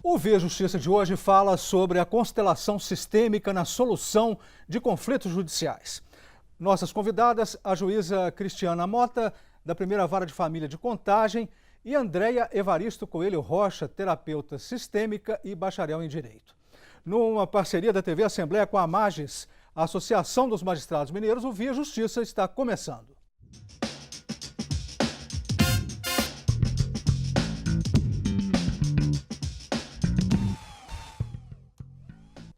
O Via Justiça de hoje fala sobre a constelação sistêmica na solução de conflitos judiciais. Nossas convidadas, a juíza Cristiana Mota, da Primeira Vara de Família de Contagem, e Andréia Evaristo Coelho Rocha, terapeuta sistêmica e bacharel em Direito. Numa parceria da TV Assembleia com a Magis, a Associação dos Magistrados Mineiros, o Via Justiça está começando.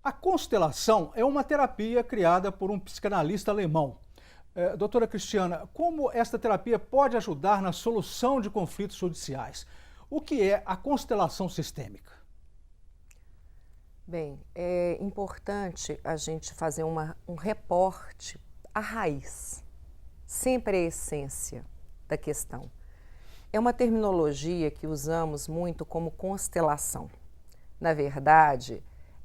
A constelação é uma terapia criada por um psicanalista alemão. Doutora Cristiana, como esta terapia pode ajudar na solução de conflitos judiciais? O que é a constelação sistêmica? Bem, é importante a gente fazer um reporte à raiz, sempre a essência da questão. É uma terminologia que usamos muito como constelação. Na verdade,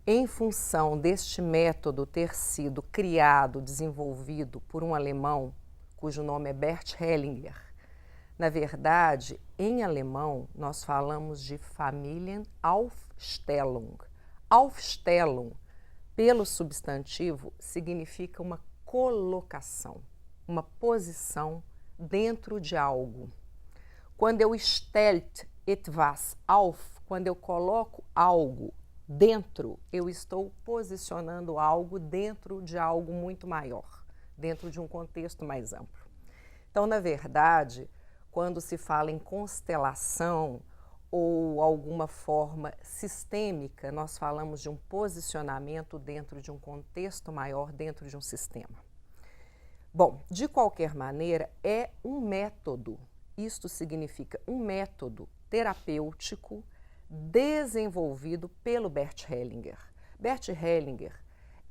em função deste método ter sido criado, desenvolvido por um alemão, cujo nome é Bert Hellinger, na verdade, em alemão, nós falamos de Familienaufstellung. Aufstellung, pelo substantivo, significa uma colocação, uma posição dentro de algo. Quando eu stellt etwas auf, quando eu coloco algo dentro, eu estou posicionando algo dentro de algo muito maior, dentro de um contexto mais amplo. Então, na verdade, quando se fala em constelação ou alguma forma sistêmica, nós falamos de um posicionamento dentro de um contexto maior, dentro de um sistema. Bom, de qualquer maneira, é um método, isto significa um método terapêutico desenvolvido pelo Bert Hellinger. Bert Hellinger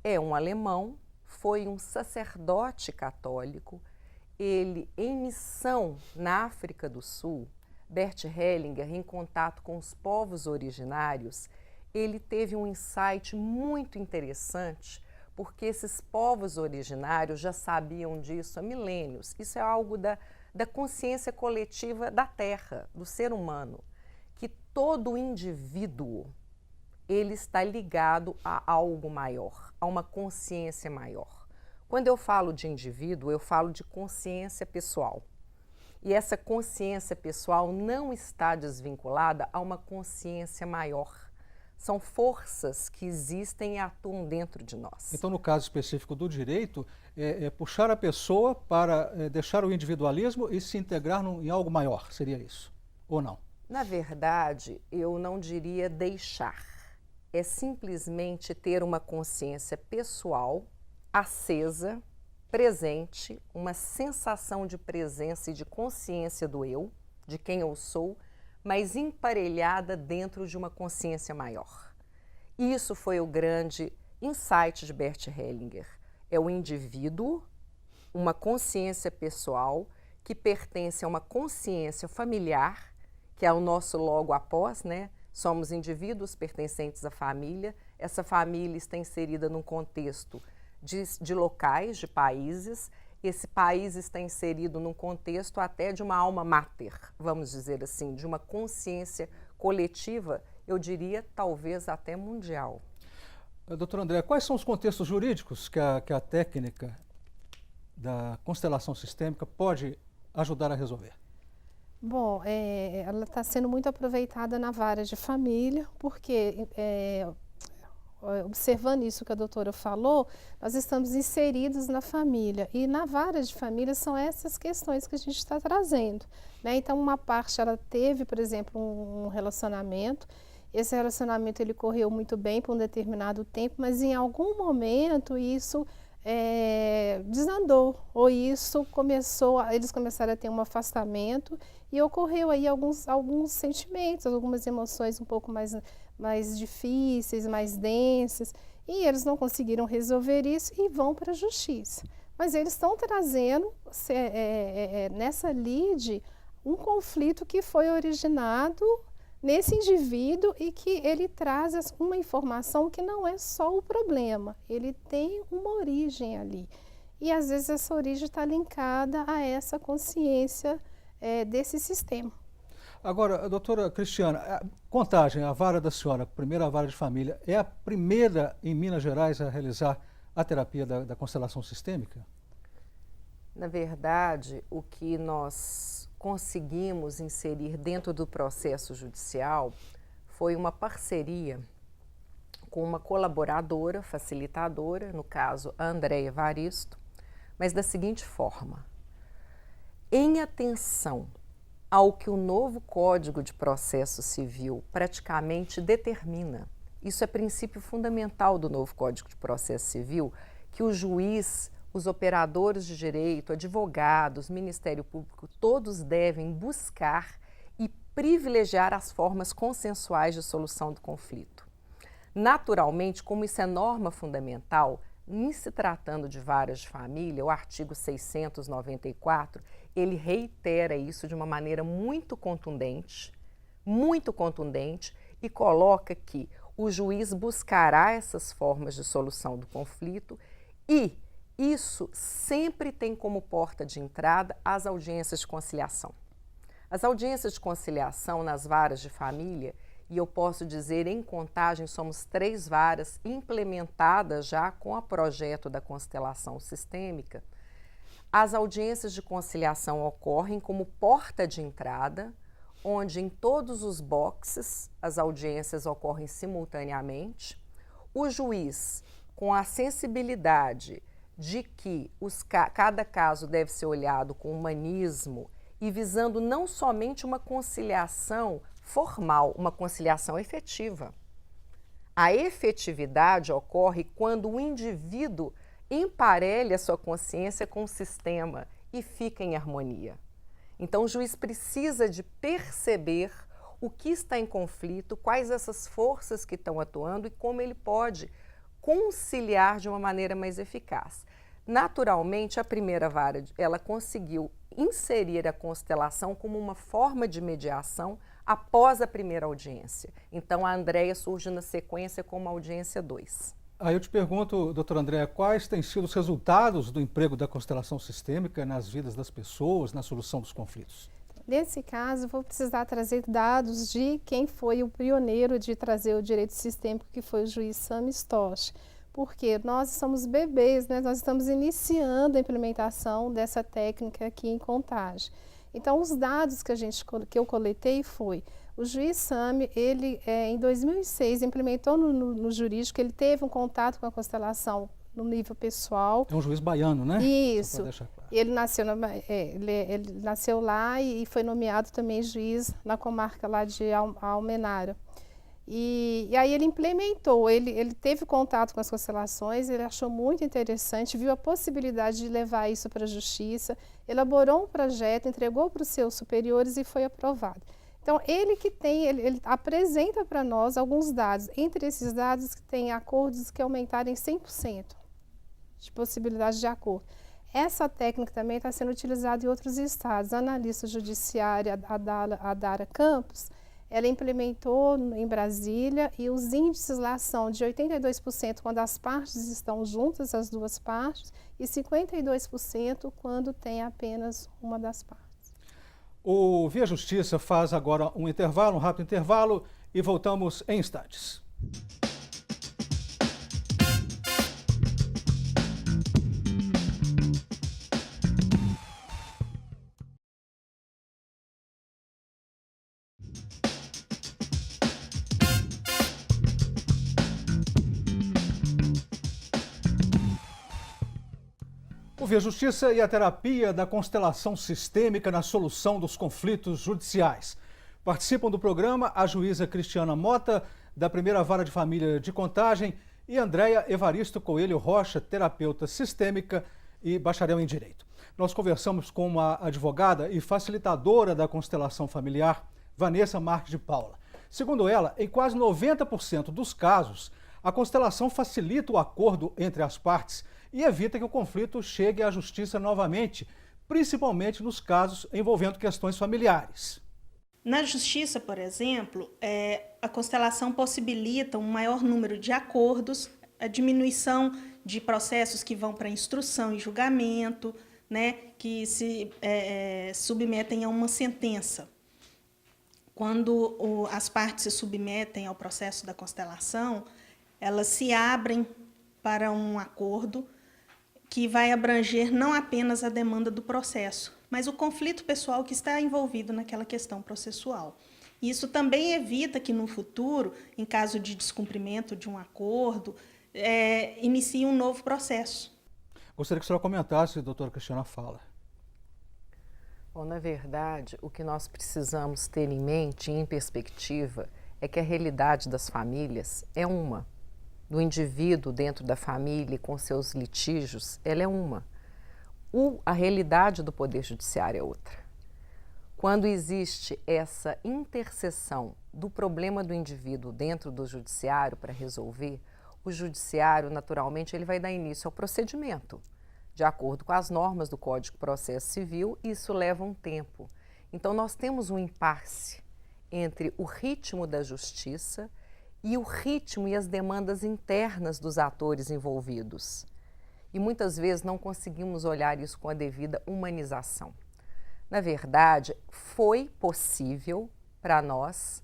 é um alemão, foi um sacerdote católico, ele em missão na África do Sul. Bert Hellinger, em contato com os povos originários, ele teve um insight muito interessante, porque esses povos originários já sabiam disso há milênios. Isso é algo da consciência coletiva da Terra, do ser humano, que todo indivíduo ele está ligado a algo maior, a uma consciência maior. Quando eu falo de indivíduo, eu falo de consciência pessoal. E essa consciência pessoal não está desvinculada a uma consciência maior. São forças que existem e atuam dentro de nós. Então, no caso específico do direito, é puxar a pessoa para deixar o individualismo e se integrar em algo maior, seria isso? Ou não? Na verdade, eu não diria deixar. É simplesmente ter uma consciência pessoal acesa, presente, uma sensação de presença e de consciência do eu, de quem eu sou, mas emparelhada dentro de uma consciência maior. Isso foi o grande insight de Bert Hellinger. É o indivíduo, uma consciência pessoal que pertence a uma consciência familiar, que é o nosso logo após, né? Somos indivíduos pertencentes à família. Essa família está inserida num contexto de locais, de países. Esse país está inserido num contexto até de uma alma mater, vamos dizer assim, de uma consciência coletiva, eu diria talvez até mundial. Doutor André, quais são os contextos jurídicos que a técnica da constelação sistêmica pode ajudar a resolver? Bom, ela está sendo muito aproveitada na vara de família, porque observando isso que a doutora falou, nós estamos inseridos na família e na vara de família são essas questões que a gente está trazendo, né? Então, uma parte ela teve, por exemplo, um relacionamento, esse relacionamento ele correu muito bem por um determinado tempo, mas em algum momento isso desandou, ou isso eles começaram a ter um afastamento e ocorreu aí alguns sentimentos, algumas emoções um pouco mais difíceis, mais densas, e eles não conseguiram resolver isso e vão para a justiça. Mas eles estão trazendo nessa lide um conflito que foi originado nesse indivíduo e que ele traz uma informação que não é só o problema, ele tem uma origem ali. E às vezes essa origem está linkada a essa consciência desse sistema. Agora, doutora Cristiana, a Contagem, a vara da senhora, a primeira vara de família, é a primeira em Minas Gerais a realizar a terapia da constelação sistêmica? Na verdade, o que nós conseguimos inserir dentro do processo judicial foi uma parceria com uma colaboradora, facilitadora, no caso a Andréia Evaristo, mas da seguinte forma: em atenção ao que o novo Código de Processo Civil praticamente determina, isso é princípio fundamental do novo Código de Processo Civil, que o juiz, os operadores de direito, advogados, Ministério Público, todos devem buscar e privilegiar as formas consensuais de solução do conflito. Naturalmente, como isso é norma fundamental, em se tratando de varas de família, o artigo 694, ele reitera isso de uma maneira muito contundente e coloca que o juiz buscará essas formas de solução do conflito e isso sempre tem como porta de entrada as audiências de conciliação. As audiências de conciliação nas varas de família, e eu posso dizer, em Contagem, somos 3 varas implementadas já com o projeto da constelação sistêmica. As audiências de conciliação ocorrem como porta de entrada, onde em todos os boxes as audiências ocorrem simultaneamente. O juiz, com a sensibilidade de que cada caso deve ser olhado com humanismo e visando não somente uma conciliação formal, uma conciliação efetiva. A efetividade ocorre quando o indivíduo emparelha sua consciência com o sistema e fica em harmonia. Então, o juiz precisa de perceber o que está em conflito, quais essas forças que estão atuando e como ele pode conciliar de uma maneira mais eficaz. Naturalmente, a primeira vara, ela conseguiu inserir a constelação como uma forma de mediação após a primeira audiência. Então, a Andréia surge na sequência como audiência 2. Aí eu te pergunto, doutora Andréia, quais têm sido os resultados do emprego da constelação sistêmica nas vidas das pessoas, na solução dos conflitos? Nesse caso, vou precisar trazer dados de quem foi o pioneiro de trazer o direito sistêmico, que foi o juiz Sami Stosch. Porque nós somos bebês, né? Nós estamos iniciando a implementação dessa técnica aqui em Contagem. Então, os dados que eu coletei foi, o juiz Sami, ele em 2006 implementou no jurídico, ele teve um contato com a constelação no nível pessoal. É um juiz baiano, né? Isso. Claro. Ele ele nasceu lá e foi nomeado também juiz na comarca lá de Almenara. E aí ele implementou, ele teve contato com as constelações, ele achou muito interessante, viu a possibilidade de levar isso para a justiça, elaborou um projeto, entregou para os seus superiores e foi aprovado. Então, ele apresenta para nós alguns dados, entre esses dados que tem acordos que aumentaram em 100% de possibilidade de acordo. Essa técnica também está sendo utilizada em outros estados. A analista judiciária Adara Campos, ela implementou em Brasília e os índices lá são de 82% quando as partes estão juntas, as duas partes, e 52% quando tem apenas uma das partes. O Via Justiça faz agora um rápido intervalo, e voltamos em instantes. O Via Justiça e a terapia da constelação sistêmica na solução dos conflitos judiciais. Participam do programa a juíza Cristiana Mota, da primeira vara de família de Contagem, e Andréia Evaristo Coelho Rocha, terapeuta sistêmica e bacharel em Direito. Nós conversamos com uma advogada e facilitadora da constelação familiar, Vanessa Marques de Paula. Segundo ela, em quase 90% dos casos, a constelação facilita o acordo entre as partes e evita que o conflito chegue à justiça novamente, principalmente nos casos envolvendo questões familiares. Na justiça, por exemplo, a constelação possibilita um maior número de acordos, a diminuição de processos que vão para instrução e julgamento, né, que se submetem a uma sentença. Quando as partes se submetem ao processo da constelação, elas se abrem para um acordo que vai abranger não apenas a demanda do processo, mas o conflito pessoal que está envolvido naquela questão processual. Isso também evita que, no futuro, em caso de descumprimento de um acordo, inicie um novo processo. Gostaria que a senhora comentasse, doutora Cristiana Fala. Bom, na verdade, o que nós precisamos ter em mente e em perspectiva é que a realidade das famílias é uma. Do indivíduo dentro da família com seus litígios, ela é uma. A realidade do Poder Judiciário é outra. Quando existe essa interseção do problema do indivíduo dentro do judiciário para resolver, o judiciário, naturalmente, ele vai dar início ao procedimento. De acordo com as normas do Código de Processo Civil, isso leva um tempo. Então, nós temos um impasse entre o ritmo da justiça e o ritmo e as demandas internas dos atores envolvidos. E muitas vezes não conseguimos olhar isso com a devida humanização. Na verdade, foi possível para nós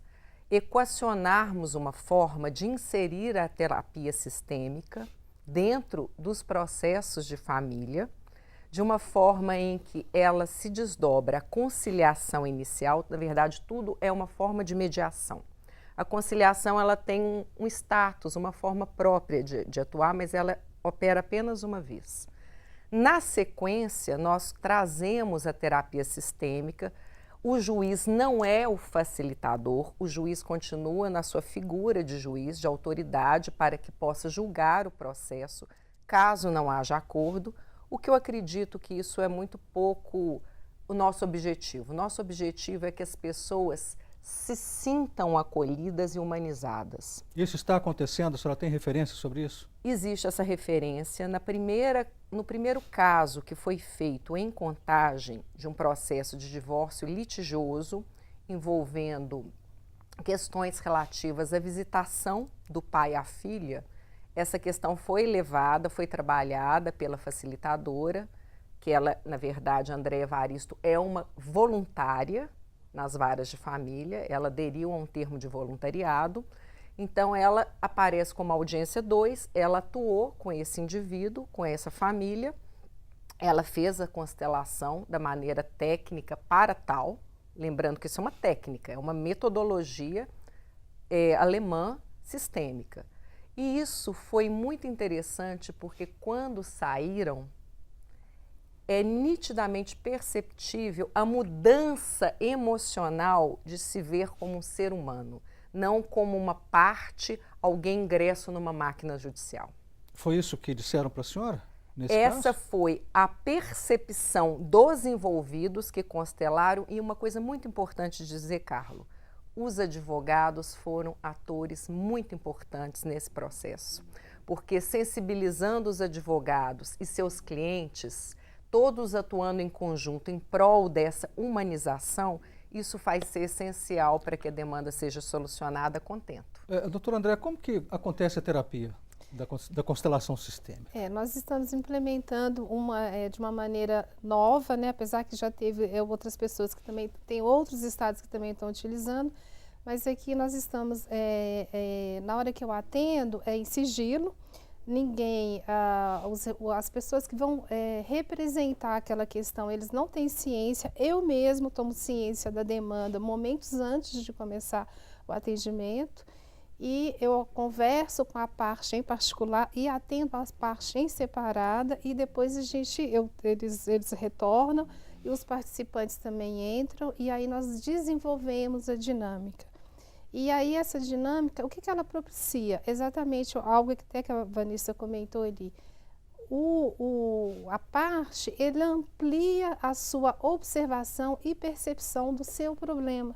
equacionarmos uma forma de inserir a terapia sistêmica dentro dos processos de família, de uma forma em que ela se desdobra a conciliação inicial. Na verdade, tudo é uma forma de mediação. A conciliação ela tem um status, uma forma própria de atuar, mas ela opera apenas uma vez. Na sequência, nós trazemos a terapia sistêmica. O juiz não é o facilitador, o juiz continua na sua figura de juiz, de autoridade, para que possa julgar o processo, caso não haja acordo, o que eu acredito que isso é muito pouco o nosso objetivo. O nosso objetivo é que as pessoas se sintam acolhidas e humanizadas. Isso está acontecendo? A senhora tem referência sobre isso? Existe essa referência. No primeiro caso que foi feito em Contagem de um processo de divórcio litigioso envolvendo questões relativas à visitação do pai à filha, essa questão foi levada, foi trabalhada pela facilitadora, que ela, na verdade, Andréia Evaristo, é uma voluntária nas varas de família, ela aderiu a um termo de voluntariado. Então, ela aparece como audiência 2, ela atuou com esse indivíduo, com essa família, ela fez a constelação da maneira técnica para tal, lembrando que isso é uma técnica, é uma metodologia alemã sistêmica. E isso foi muito interessante porque quando saíram, é nitidamente perceptível a mudança emocional de se ver como um ser humano, não como uma parte, alguém ingresso numa máquina judicial. Foi isso que disseram para a senhora? Essa foi a percepção dos envolvidos que constelaram, e uma coisa muito importante de dizer, Carlos, os advogados foram atores muito importantes nesse processo, porque sensibilizando os advogados e seus clientes, todos atuando em conjunto em prol dessa humanização, isso vai ser essencial para que a demanda seja solucionada a contento. Doutora André, como que acontece a terapia da constelação sistêmica? Nós estamos implementando de uma maneira nova, né? Apesar que já teve outras pessoas que também, tem outros estados que também estão utilizando, mas aqui nós estamos, na hora que eu atendo, em sigilo. Ninguém, as pessoas que vão representar aquela questão, eles não têm ciência. Eu mesmo tomo ciência da demanda momentos antes de começar o atendimento, e eu converso com a parte em particular e atendo a parte em separada, e depois eles retornam e os participantes também entram, e aí nós desenvolvemos a dinâmica. E aí essa dinâmica, o que ela propicia? Exatamente algo que até que a Vanessa comentou ali. A parte, ele amplia a sua observação e percepção do seu problema.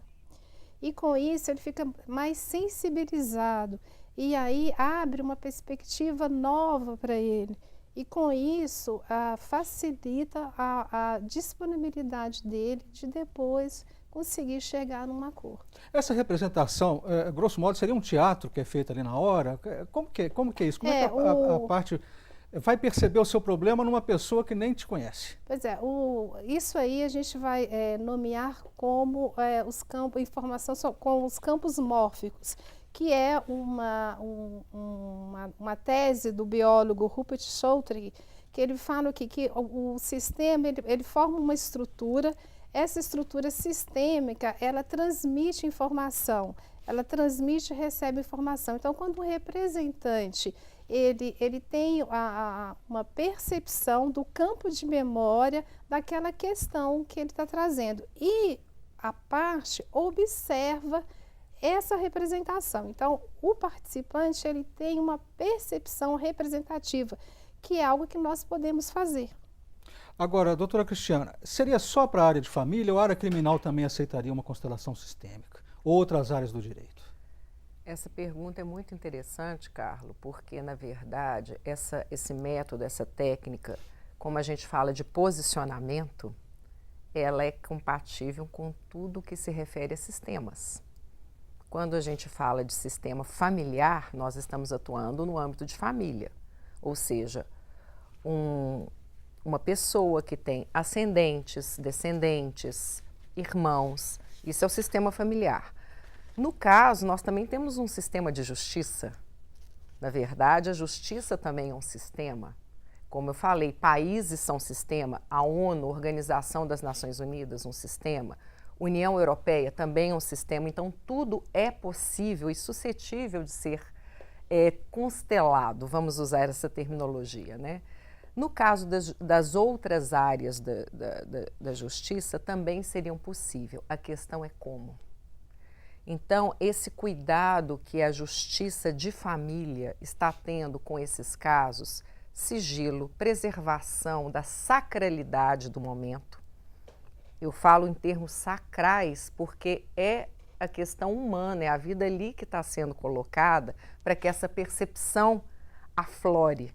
E com isso ele fica mais sensibilizado. E aí abre uma perspectiva nova para ele. E com isso facilita a disponibilidade dele de depois conseguir chegar num acordo. Essa representação, grosso modo, seria um teatro que é feito ali na hora? Como que é isso? Como é que a parte vai perceber o seu problema numa pessoa que nem te conhece? Pois é, isso aí a gente vai nomear como informação com os campos mórficos, que é uma tese do biólogo Rupert Sheldrake, que ele fala que o sistema ele forma uma estrutura. Essa estrutura sistêmica, ela transmite informação, ela transmite e recebe informação. Então, quando o representante ele tem uma percepção do campo de memória daquela questão que ele está trazendo, e a parte observa essa representação. Então, o participante ele tem uma percepção representativa, que é algo que nós podemos fazer. Agora, doutora Cristiana, seria só para a área de família ou a área criminal também aceitaria uma constelação sistêmica? Ou outras áreas do direito? Essa pergunta é muito interessante, Carlos, porque, na verdade, esse método, essa técnica, como a gente fala de posicionamento, ela é compatível com tudo que se refere a sistemas. Quando a gente fala de sistema familiar, nós estamos atuando no âmbito de família, ou seja, uma pessoa que tem ascendentes, descendentes, irmãos, isso é o sistema familiar. No caso, nós também temos um sistema de justiça. Na verdade, a justiça também é um sistema. Como eu falei, países são sistema, a ONU, Organização das Nações Unidas, um sistema, União Europeia também é um sistema, então tudo é possível e suscetível de ser constelado, vamos usar essa terminologia, né? No caso das outras áreas da justiça, também seriam possível. A questão é como. Então, esse cuidado que a justiça de família está tendo com esses casos, sigilo, preservação da sacralidade do momento. Eu falo em termos sacrais porque é a questão humana, é a vida ali que está sendo colocada para que essa percepção aflore.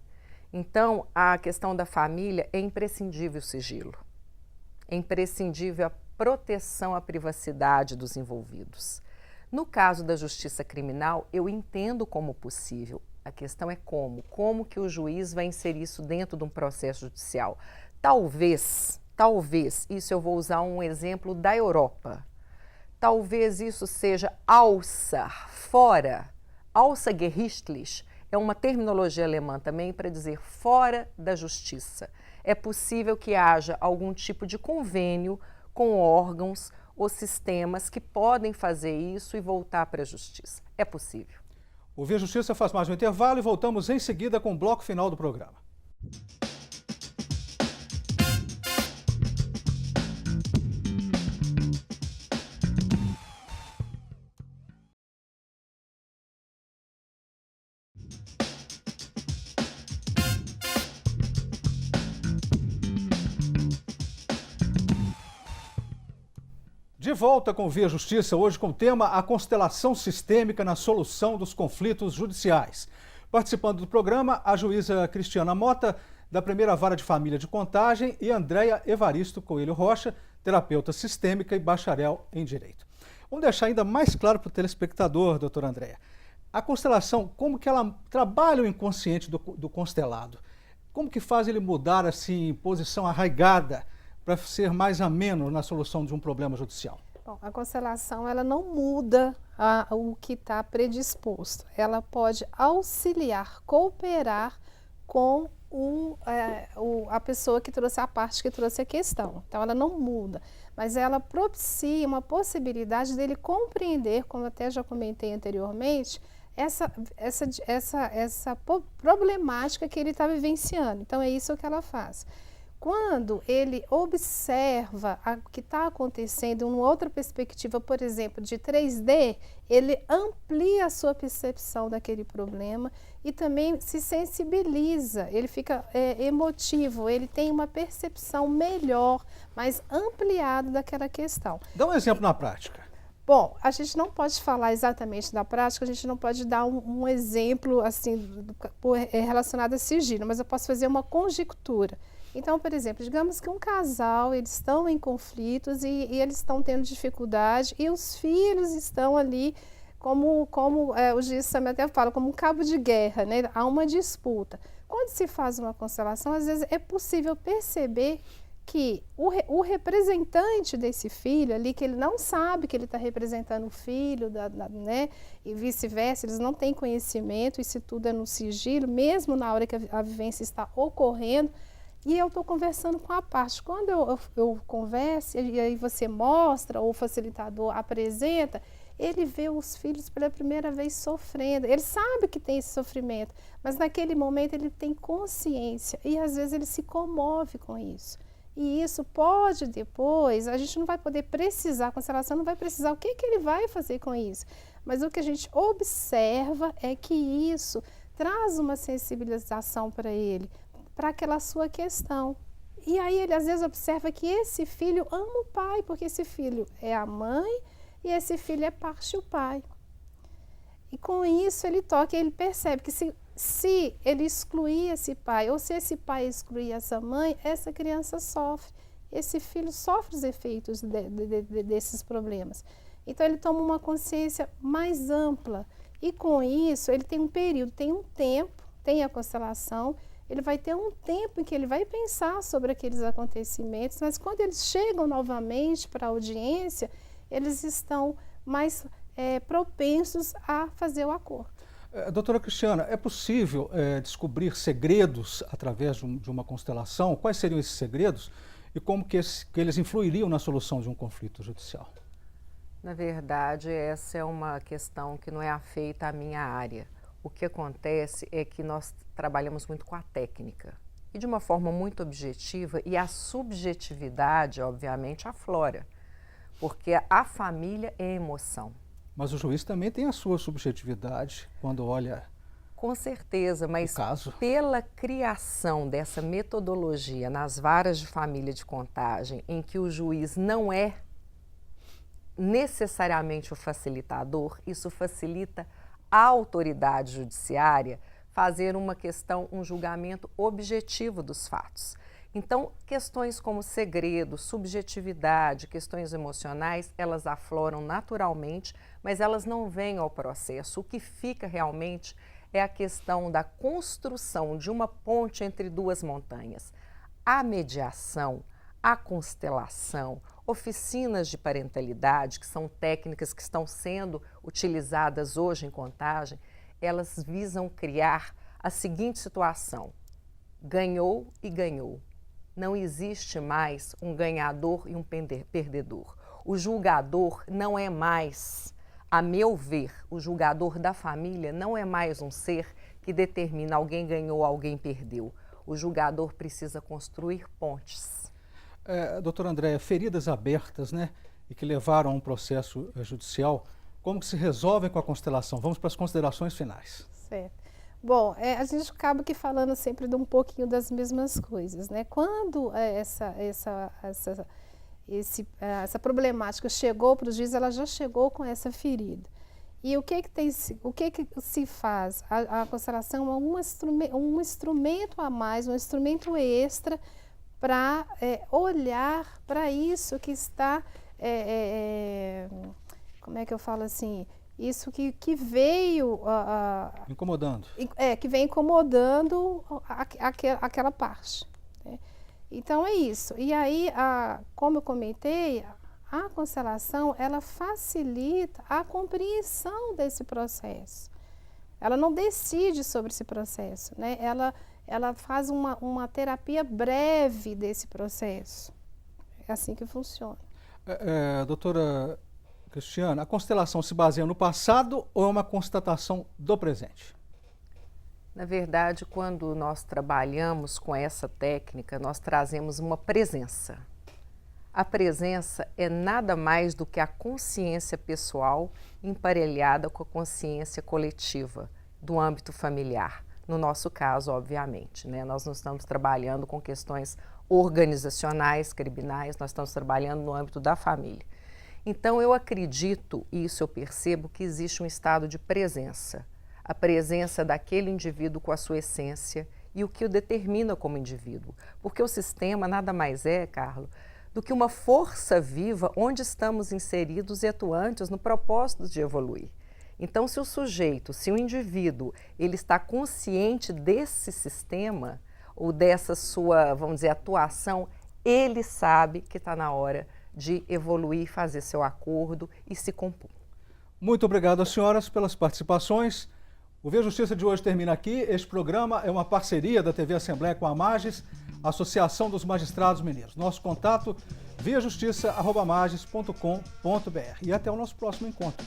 Então, a questão da família é imprescindível o sigilo, é imprescindível a proteção à privacidade dos envolvidos. No caso da justiça criminal, eu entendo como possível. A questão é como que o juiz vai inserir isso dentro de um processo judicial. Talvez, isso eu vou usar um exemplo da Europa, talvez isso seja außergerichtlich, é uma terminologia alemã também para dizer fora da justiça. É possível que haja algum tipo de convênio com órgãos ou sistemas que podem fazer isso e voltar para a justiça. É possível. O Via Justiça faz mais um intervalo e voltamos em seguida com o bloco final do programa. De volta com o Via Justiça, hoje com o tema A Constelação Sistêmica na Solução dos Conflitos Judiciais. Participando do programa, a juíza Cristiana Mota, da Primeira Vara de Família de Contagem, e Andréia Evaristo Coelho Rocha, terapeuta sistêmica e bacharel em Direito. Vamos deixar ainda mais claro para o telespectador, doutora Andréia, a constelação, como que ela trabalha o inconsciente do constelado? Como que faz ele mudar assim, em posição arraigada, para ser mais ameno na solução de um problema judicial? Bom, a constelação ela não muda o que está predisposto. Ela pode auxiliar, cooperar com a pessoa que trouxe a parte, que trouxe a questão. Então, ela não muda, mas ela propicia uma possibilidade dele compreender, como até já comentei anteriormente, essa problemática que ele está vivenciando. Então, é isso que ela faz. Quando ele observa o que está acontecendo em uma outra perspectiva, por exemplo, de 3D, ele amplia a sua percepção daquele problema e também se sensibiliza, ele fica emotivo, ele tem uma percepção melhor, mais ampliada daquela questão. Dá um exemplo na prática. Bom, a gente não pode falar exatamente da prática, a gente não pode dar um exemplo assim, relacionado a sigilo, mas eu posso fazer uma conjectura. Então, por exemplo, digamos que um casal, eles estão em conflitos e eles estão tendo dificuldade e os filhos estão ali como o juiz também até fala, como um cabo de guerra, né? Há uma disputa. quando se faz uma constelação, às vezes é possível perceber que o representante desse filho ali, que ele não sabe que ele está representando o filho, né, e vice-versa, eles não têm conhecimento, isso tudo é no sigilo, mesmo na hora que a vivência está ocorrendo, e eu estou conversando com a parte. Quando eu converso, e aí você mostra, ou o facilitador apresenta, ele vê os filhos pela primeira vez sofrendo, ele sabe que tem esse sofrimento, mas naquele momento ele tem consciência, e às vezes ele se comove com isso. E isso pode depois, a gente não vai poder precisar, a constelação não vai precisar o que ele vai fazer com isso. Mas o que a gente observa é que isso traz uma sensibilização para ele, para aquela sua questão. E aí ele às vezes observa que esse filho ama o pai, porque esse filho é a mãe e esse filho é parte do pai. E com isso ele toca e ele percebe que se ele excluir esse pai, ou se esse pai excluir essa mãe, essa criança sofre. Esse filho sofre os efeitos desses problemas. Então ele toma uma consciência mais ampla. E com isso ele tem um período, tem um tempo, tem a constelação, ele vai ter um tempo em que ele vai pensar sobre aqueles acontecimentos, mas quando eles chegam novamente para a audiência, eles estão mais propensos a fazer o acordo. Doutora Cristiana, é possível descobrir segredos através de uma constelação? Quais seriam esses segredos e como que eles influiriam na solução de um conflito judicial? Na verdade, essa é uma questão que não é afeita à minha área. O que acontece é que nós trabalhamos muito com a técnica e de uma forma muito objetiva, e a subjetividade, obviamente, aflora, porque a família é emoção. Mas o juiz também tem a sua subjetividade quando olha. Com certeza, mas o caso. Pela criação dessa metodologia nas varas de família de contagem, em que o juiz não é necessariamente o facilitador, isso facilita a autoridade judiciária fazer um julgamento objetivo dos fatos. Então, questões como segredo, subjetividade, questões emocionais, elas afloram naturalmente, mas elas não vêm ao processo. O que fica realmente é a questão da construção de uma ponte entre duas montanhas. A mediação, a constelação, oficinas de parentalidade, que são técnicas que estão sendo utilizadas hoje em contagem, elas visam criar a seguinte situação: ganhou e ganhou. Não existe mais um ganhador e um perdedor. O julgador não é mais, a meu ver, o julgador da família não é mais um ser que determina alguém ganhou, alguém perdeu. O julgador precisa construir pontes. Doutora Andréia, feridas abertas, né, e que levaram a um processo judicial, como que se resolvem com a constelação? Vamos para as considerações finais. Certo. Bom, a gente acaba aqui falando sempre de um pouquinho das mesmas coisas, né? Quando essa problemática chegou para o juiz, ela já chegou com essa ferida. E o que se faz? A constelação é um instrumento a mais, um instrumento extra para olhar para isso que está, como é que eu falo assim? Isso que veio incomodando. Que vem incomodando aquela parte. Né? Então é isso. E aí, como eu comentei, a constelação ela facilita a compreensão desse processo. Ela não decide sobre esse processo, né? Ela faz uma terapia breve desse processo. É assim que funciona. Doutora Cristiana, a constelação se baseia no passado ou é uma constatação do presente? Na verdade, quando nós trabalhamos com essa técnica, nós trazemos uma presença. A presença é nada mais do que a consciência pessoal emparelhada com a consciência coletiva do âmbito familiar. No nosso caso, obviamente, né? Nós não estamos trabalhando com questões organizacionais, criminais, nós estamos trabalhando no âmbito da família. Então, eu acredito, e isso eu percebo, que existe um estado de presença. A presença daquele indivíduo com a sua essência e o que o determina como indivíduo. Porque o sistema nada mais é, Carlos, do que uma força viva onde estamos inseridos e atuantes no propósito de evoluir. Então, se o indivíduo, ele está consciente desse sistema ou dessa sua, vamos dizer, atuação, ele sabe que está na hora de evoluir, fazer seu acordo e se compor. Muito obrigado às senhoras pelas participações. O Via Justiça de hoje termina aqui. Este programa é uma parceria da TV Assembleia com a Magis, Associação dos Magistrados Mineiros. Nosso contato, viajustiça@magis.com.br. E até o nosso próximo encontro.